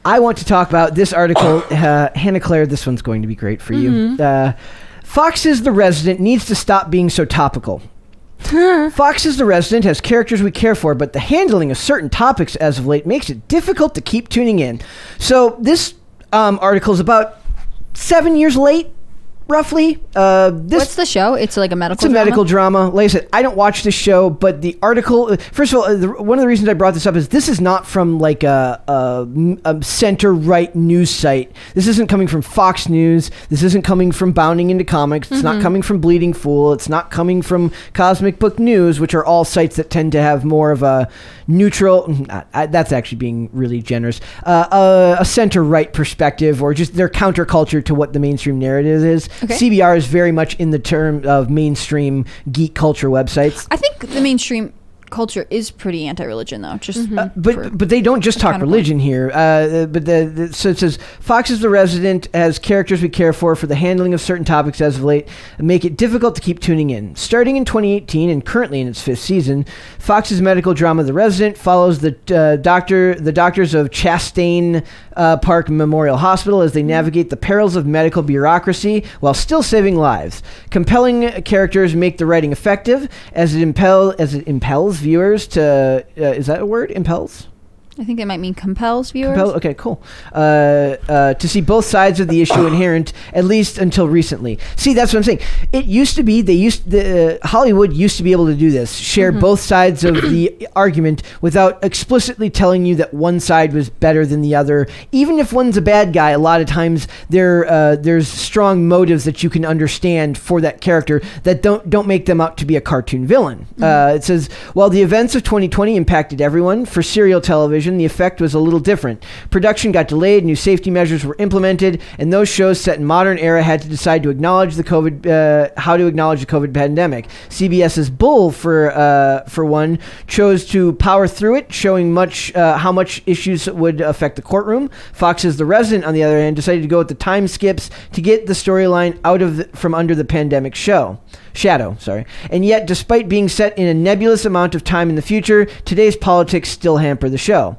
I want to talk about this article. Hannah Claire, this one's going to be great for you. Fox is the Resident needs to stop being so topical. Fox is the Resident has characters we care for, but the handling of certain topics as of late makes it difficult to keep tuning in. So this article is about 7 years late, roughly. What's the show? It's like a medical drama? It's a medical drama. Like I said, I don't watch this show, but the article... First of all, one of the reasons I brought this up is this is not from like a center-right news site. This isn't coming from Fox News. This isn't coming from Bounding Into Comics. It's not coming from Bleeding Fool. It's not coming from Cosmic Book News, which are all sites that tend to have more of a neutral... that's actually being really generous. A center-right perspective, or just their counterculture to what the mainstream narrative is. Okay. CBR is very much in the term of mainstream geek culture websites. I think the mainstream culture is pretty anti-religion, though. Just but they don't just talk religion here. So it says Fox is the Resident has characters we care for the handling of certain topics as of late, and make it difficult to keep tuning in. Starting in 2018 and currently in its 5th season, Fox's medical drama The Resident follows the doctors of Chastain Park Memorial Hospital as they navigate the perils of medical bureaucracy while still saving lives. Compelling characters make the writing effective as it impels viewers to is that a word? Impels? I think it might mean compels viewers. Okay, cool. To see both sides of the issue inherent, at least until recently. See, that's what I'm saying. It used to be, Hollywood used to be able to do this, share both sides of the argument without explicitly telling you that one side was better than the other. Even if one's a bad guy, a lot of times there's strong motives that you can understand for that character that don't make them out to be a cartoon villain. It says, while the events of 2020 impacted everyone, for serial television, the effect was a little different. Production got delayed, new safety measures were implemented, and those shows set in modern era had to decide to acknowledge how to acknowledge the COVID pandemic. CBS's Bull, for one, chose to power through it, showing how much issues would affect the courtroom. Fox's The Resident, on the other hand, decided to go with the time skips to get the storyline from under the pandemic shadow. And yet, despite being set in a nebulous amount of time in the future, today's politics still hamper the show.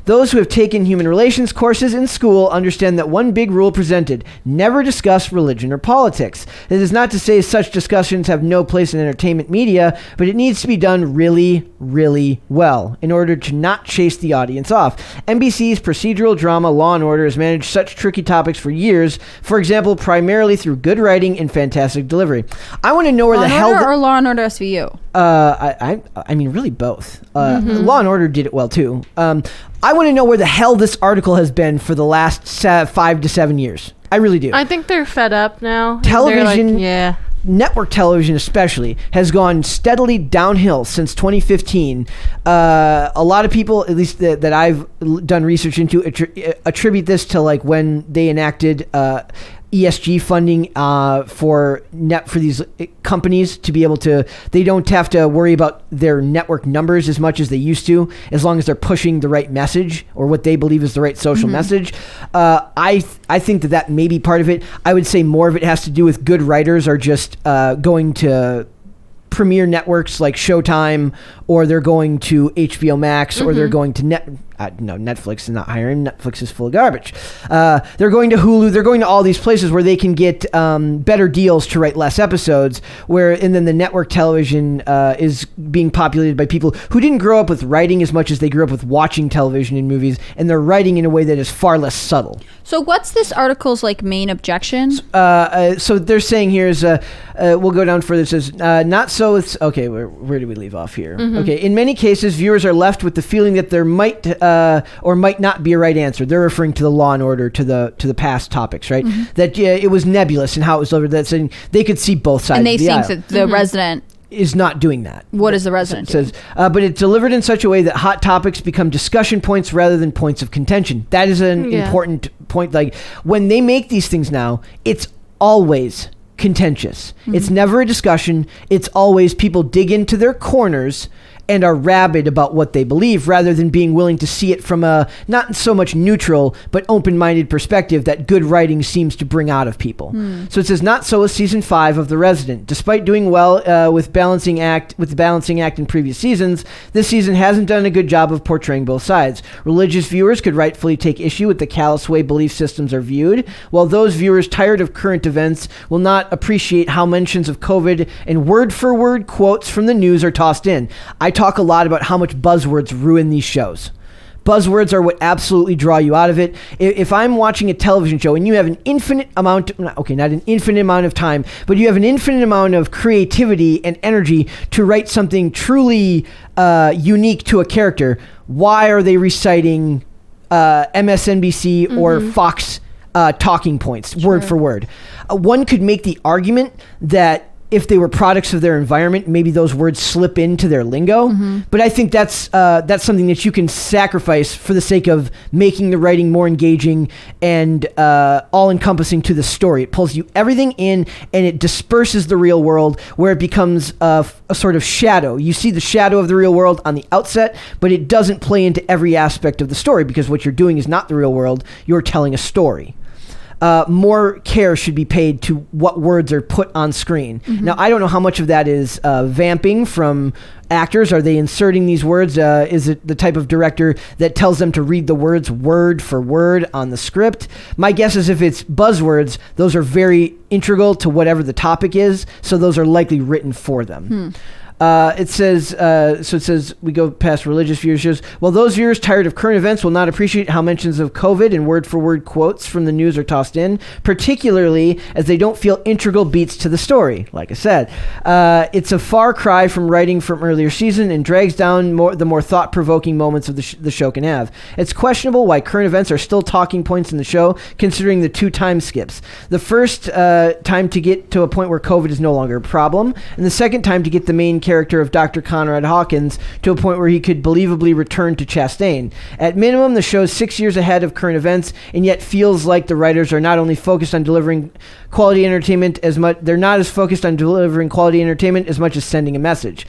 Those who have taken human relations courses in school understand that one big rule presented: never discuss religion or politics. It is not to say such discussions have no place in entertainment media, but it needs to be done really, really well in order to not chase the audience off. NBC's procedural drama Law & Order has managed such tricky topics for years, for example, primarily through good writing and fantastic delivery. I want to know where the hell... or Law & Order SVU? I mean, really both. Law & Order did it well, too. I want to know where the hell this article has been for the last 5 to 7 years. I really do. I think they're fed up now. Television, network television especially, has gone steadily downhill since 2015. A lot of people, at least that I've done research into, attribute this to like when they enacted ESG funding for these companies to be able to, they don't have to worry about their network numbers as much as they used to, as long as they're pushing the right message or what they believe is the right social message. I think that may be part of it. I would say more of it has to do with good writers are just going to premier networks like Showtime, or they're going to HBO Max, or they're going to Netflix is not hiring. Netflix is full of garbage. They're going to Hulu. They're going to all these places where they can get better deals to write less episodes. And then the network television is being populated by people who didn't grow up with writing as much as they grew up with watching television and movies, and they're writing in a way that is far less subtle. So what's this article's like main objection? So they're saying here is we'll go down further. It says not so. It's okay. Where do we leave off here? Okay. In many cases, viewers are left with the feeling that there might or might not be a right answer. They're referring to the Law and Order, to the past topics, right? That it was nebulous in how it was delivered. That saying they could see both sides. And they of the think aisle. that the Resident is not doing that. What is the Resident doing? It says, but it's delivered in such a way that hot topics become discussion points rather than points of contention. That is an important point. Like when they make these things now, it's always contentious. It's never a discussion. It's always people dig into their corners and are rabid about what they believe, rather than being willing to see it from a not so much neutral but open-minded perspective that good writing seems to bring out of people. So it says, not so with season 5 of The Resident. Despite doing well with the balancing act in previous seasons, this season hasn't done a good job of portraying both sides. Religious viewers could rightfully take issue with the callous way belief systems are viewed, while those viewers tired of current events will not appreciate how mentions of COVID and word-for-word quotes from the news are tossed in. I talk a lot about how much buzzwords ruin these shows. Buzzwords are what absolutely draw you out of it. If I'm watching a television show and you have an infinite amount, not an infinite amount of time, but you have an infinite amount of creativity and energy to write something truly unique to a character, why are they reciting MSNBC or Fox talking points, word for word? One could make the argument that if they were products of their environment, maybe those words slip into their lingo. But I think that's something that you can sacrifice for the sake of making the writing more engaging and all-encompassing to the story. It pulls you everything in, and it disperses the real world where it becomes a sort of shadow. You see the shadow of the real world on the outset, but it doesn't play into every aspect of the story, because what you're doing is not the real world. You're telling a story. More care should be paid to what words are put on screen. Now, I don't know how much of that is vamping from actors. Are they inserting these words? Is it the type of director that tells them to read the words word for word on the script? My guess is if it's buzzwords, those are very integral to whatever the topic is, so those are likely written for them. It says, we go past religious viewers. Shows, well, those viewers tired of current events will not appreciate how mentions of COVID and word-for-word quotes from the news are tossed in, particularly as they don't feel integral beats to the story. Like I said, it's a far cry from writing from earlier season and drags down the more thought-provoking moments of the show can have. It's questionable why current events are still talking points in the show, considering the 2 time skips. The first time to get to a point where COVID is no longer a problem, and the second time to get the main character of Dr. Conrad Hawkins to a point where he could believably return to Chastain. At minimum, the show's 6 years ahead of current events, and yet feels like the writers are not only focused on delivering quality entertainment they're not as focused on delivering quality entertainment as much as sending a message.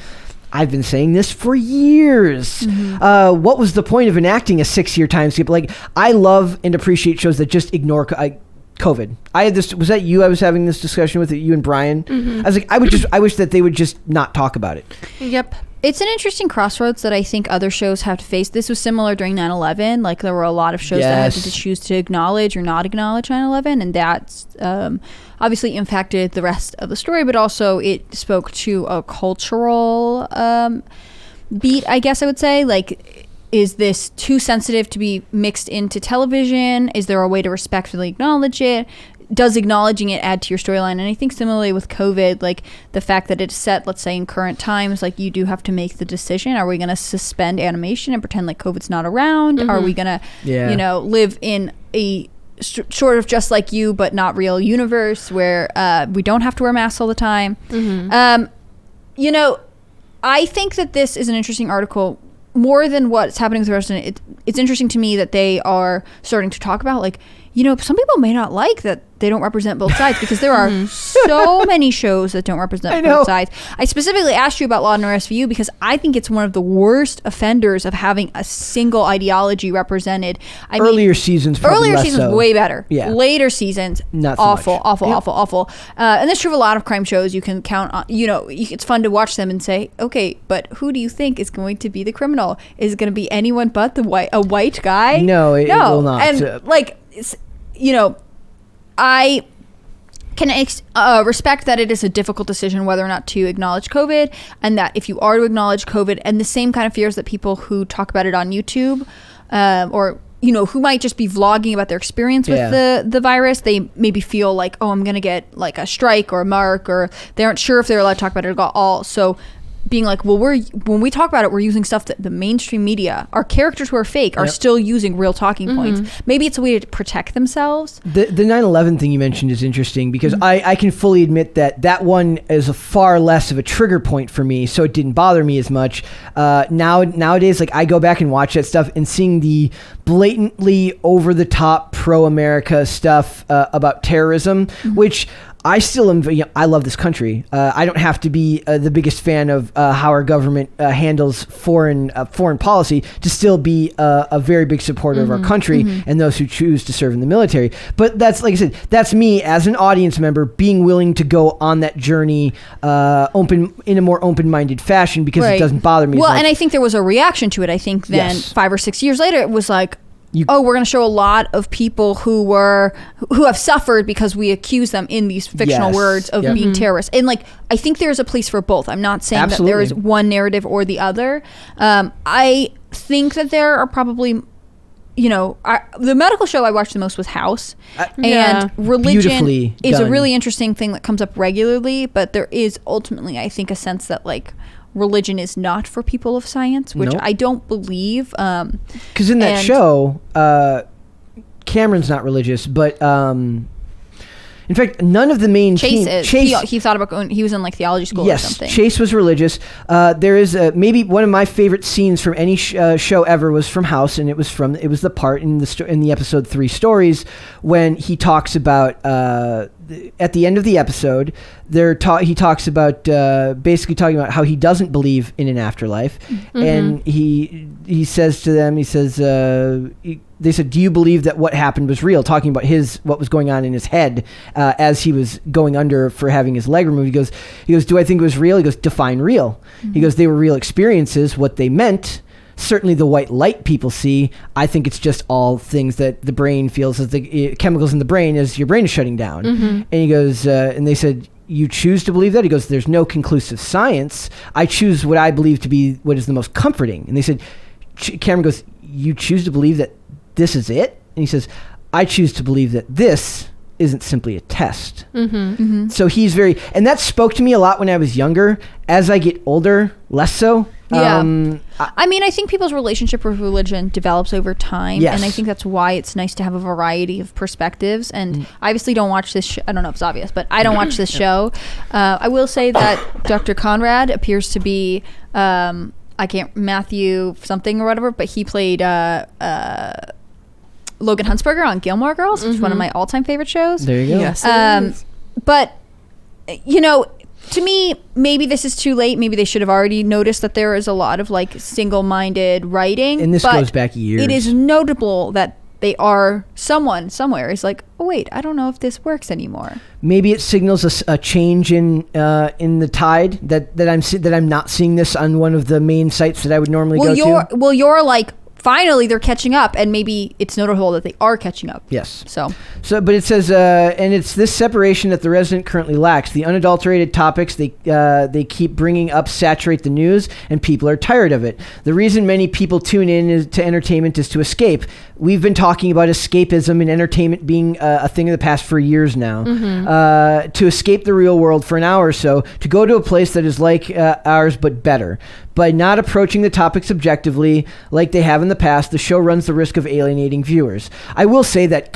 I've been saying this for years. What was the point of enacting a 6-year time skip? Like, I love and appreciate shows that just ignore COVID. I had this. Was that you? I was having this discussion with you and Brian. I was like, I wish that they would just not talk about it. Yep. It's an interesting crossroads that I think other shows have to face. This was similar during 9/11. Like, there were a lot of shows that had to choose to acknowledge or not acknowledge 9/11, and that's obviously impacted the rest of the story, but also it spoke to a cultural beat, I guess I would say. Like, is this too sensitive to be mixed into television? Is there a way to respectfully acknowledge it? Does acknowledging it add to your storyline? And I think similarly with COVID, like the fact that it's set, let's say in current times, like you do have to make the decision. Are we going to suspend animation and pretend like COVID's not around? Are we going to, live in a sort of just like you, but not real universe where we don't have to wear masks all the time? I think that this is an interesting article. More than what's happening with the Resident, it's interesting to me that they are starting to talk about, like, some people may not like that they don't represent both sides, because there are so many shows that don't represent both sides. I specifically asked you about Law and Order SVU because I think it's one of the worst offenders of having a single ideology represented. Earlier seasons way better. Yeah. Later seasons, not so awful, much. awful. And that's true of a lot of crime shows. You can count on, it's fun to watch them and say, okay, but who do you think is going to be the criminal? Is it going to be anyone but a white guy? No, it will not. And I can respect that it is a difficult decision whether or not to acknowledge COVID, and that if you are to acknowledge COVID, and the same kind of fears that people who talk about it on YouTube or who might just be vlogging about their experience with the virus, they maybe feel like, oh, I'm going to get like a strike or a mark, or they aren't sure if they're allowed to talk about it at all. So being like, well, when we talk about it, we're using stuff that the mainstream media, our characters who are fake, are still using real talking points. Maybe it's a way to protect themselves. The 9/11 thing you mentioned is interesting because I can fully admit that one is a far less of a trigger point for me, so it didn't bother me as much. Nowadays, like, I go back and watch that stuff, and seeing the blatantly over the top pro-America stuff about terrorism, which I still am. I love this country. I don't have to be the biggest fan of how our government handles foreign policy to still be a very big supporter of our country and those who choose to serve in the military. But that's, like I said, that's me as an audience member being willing to go on that journey in a more open-minded fashion because it doesn't bother me. Well, and I think there was a reaction to it. I think then 5 or 6 years later, it was like, we're going to show a lot of people who have suffered because we accuse them in these fictional words of being terrorists. And like, I think there's a place for both. I'm not saying that there is one narrative or the other. I think that there are probably, the medical show I watched the most was House. And religion is a really interesting thing that comes up regularly, but there is ultimately, I think, a sense that like, religion is not for people of science, which I don't believe. Because in that show, Cameron's not religious, but in fact, none of the main Chase is. He thought about going. He was in like theology school or something. Yes, Chase was religious. There is maybe one of my favorite scenes from any show ever was from House, and it was the part in the episode 3 Stories when he talks about at the end of the episode. He talks about basically talking about how he doesn't believe in an afterlife, and he says to them, they said, "Do you believe that what happened was real?" Talking about what was going on in his head as he was going under for having his leg removed. He goes, "Do I think it was real?" He goes, "Define real." He goes, "They were real experiences. What they meant." Certainly the white light people see, I think it's just all things that the brain feels as the chemicals in the brain as your brain is shutting down. And he goes, and they said, "You choose to believe that?" He goes, "There's no conclusive science. I choose what I believe to be what is the most comforting." And they said, Cameron goes, "You choose to believe that this is it?" And he says, "I choose to believe that this isn't simply a test." So he's and that spoke to me a lot when I was younger. As I get older, less so. Yeah. I mean, I think people's relationship with religion develops over time. Yes. And I think that's why it's nice to have a variety of perspectives. And I obviously don't watch this I don't know if it's obvious, but I don't watch this show. I will say that Dr. Conrad appears to be, Matthew something or whatever, but he played Logan Huntsberger on Gilmore Girls, which is one of my all-time favorite shows. There you go. Yes, but, to me, maybe this is too late. Maybe they should have already noticed that there is a lot of like single-minded writing. And this goes back years. It is notable that they are someone somewhere is like, oh wait, I don't know if this works anymore. Maybe it signals a change in the tide that I'm not seeing this on one of the main sites that I would normally go to. Well, you're like, finally they're catching up, and maybe it's notable that they are catching up. Yes. So but it says, and it's this separation that the resident currently lacks. The unadulterated topics they keep bringing up saturate the news, and people are tired of it. The reason many people tune in to entertainment is to escape. We've been talking about escapism and entertainment being a thing of the past for years now. To escape the real world for an hour or so, to go to a place that is like ours but better. By not approaching the topics objectively like they have in the past, the show runs the risk of alienating viewers. I will say that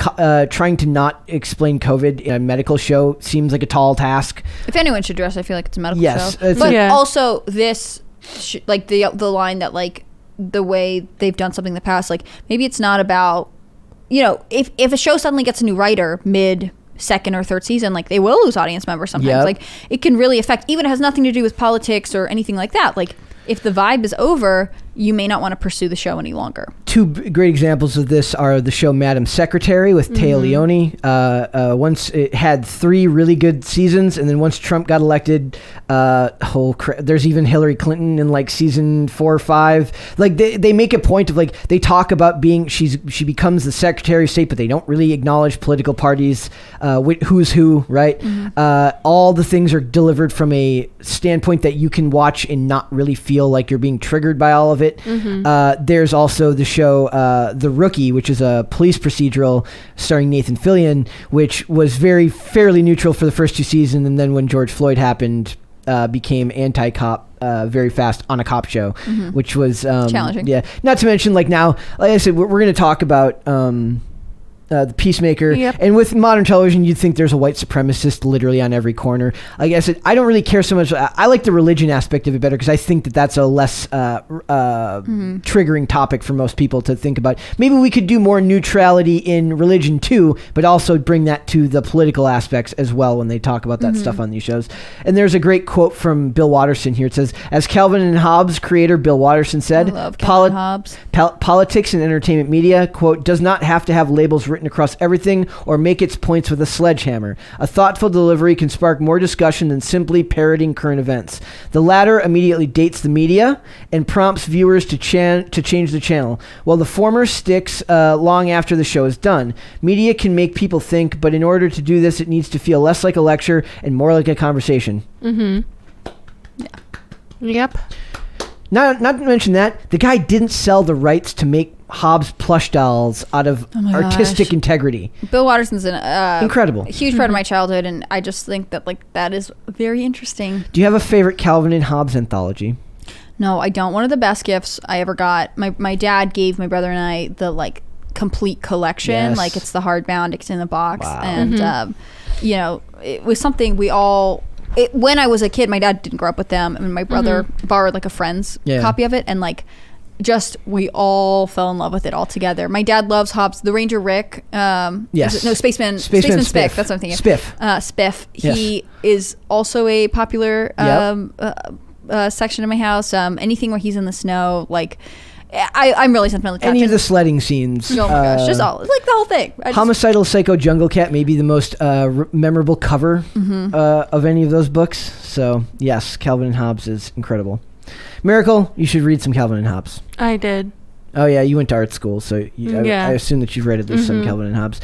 trying to not explain COVID in a medical show seems like a tall task. If anyone should dress, I feel like it's a medical Yes, show. But also this, like the line that like the way they've done something in the past, like maybe it's not about, if a show suddenly gets a new writer mid second or third season, like they will lose audience members sometimes. Like it can really affect, even it has nothing to do with politics or anything like that. Like if the vibe is over, you may not want to pursue the show any longer. Two great examples of this are the show Madam Secretary with Taya Leone. Once it had 3 really good seasons, and then once Trump got elected, there's even Hillary Clinton in like season 4 or 5. Like they make a point of like they talk about she becomes the Secretary of State, but they don't really acknowledge political parties, who's who, right? All the things are delivered from a standpoint that you can watch and not really feel like you're being triggered by all of it. There's also the show The Rookie, which is a police procedural starring Nathan Fillion, which was fairly neutral for the first 2 seasons, and then when George Floyd happened, became anti-cop very fast on a cop show, which was challenging. Yeah, not to mention like now, like I said, we're going to talk about the Peacemaker. Yep. And with modern television, you'd think there's a white supremacist literally on every corner. I guess I don't really care so much. I like the religion aspect of it better because I think that that's a less triggering topic for most people to think about. Maybe we could do more neutrality in religion too, but also bring that to the political aspects as well when they talk about that stuff on these shows. And there's a great quote from Bill Watterson here. It says, as Calvin and Hobbes creator Bill Watterson said, I love Calvin Hobbes. Politics and entertainment media, quote, does not have to have labels written across everything or make its points with a sledgehammer. A thoughtful delivery can spark more discussion than simply parroting current events. The latter immediately dates the media and prompts viewers to change the channel, while the former sticks long after the show is done. Media can make people think, but in order to do this, it needs to feel less like a lecture and more like a conversation. Yeah. Yep. Not to mention that, the guy didn't sell the rights to make Hobbes plush dolls out of artistic integrity. Bill Watterson's an incredible, a huge part of my childhood, and I just think that that is very interesting. Do you have a favorite Calvin and Hobbes anthology? No, I don't. One of the best gifts I ever got, my dad gave my brother and I the complete collection. Yes. Like it's the hardbound, it's in the box, Wow. and it was something we all. When I was a kid, my dad didn't grow up with them, and my brother borrowed a friend's copy of it, and we all fell in love with it all together. My dad loves Hobbes. The Ranger Rick. Yes. Spaceman Spiff. That's what I'm thinking of. Spiff. He is also a popular section in my house. Anything where he's in the snow, I'm really sentimentally attached. Any of the sledding scenes. Oh my gosh, just all the whole thing. Homicidal Psycho Jungle Cat may be the most memorable cover of any of those books. So yes, Calvin and Hobbes is incredible. Miracle, you should read some Calvin and Hobbes. I did. Oh yeah, you went to art school, so I assume that you've read at least some Calvin and Hobbes.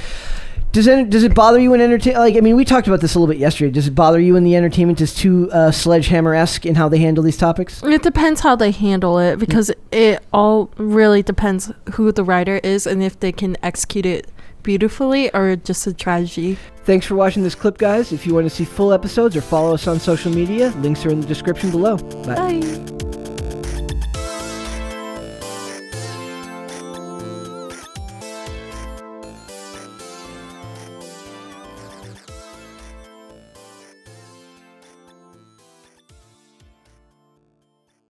Does it bother you in entertainment? We talked about this a little bit yesterday. Does it bother you when the entertainment is too sledgehammer-esque in how they handle these topics? It depends how they handle it, because it all really depends who the writer is and if they can execute it beautifully or just a tragedy. Thanks for watching this clip, guys. If you want to see full episodes or follow us on social media, links are in the description below. Bye. Bye.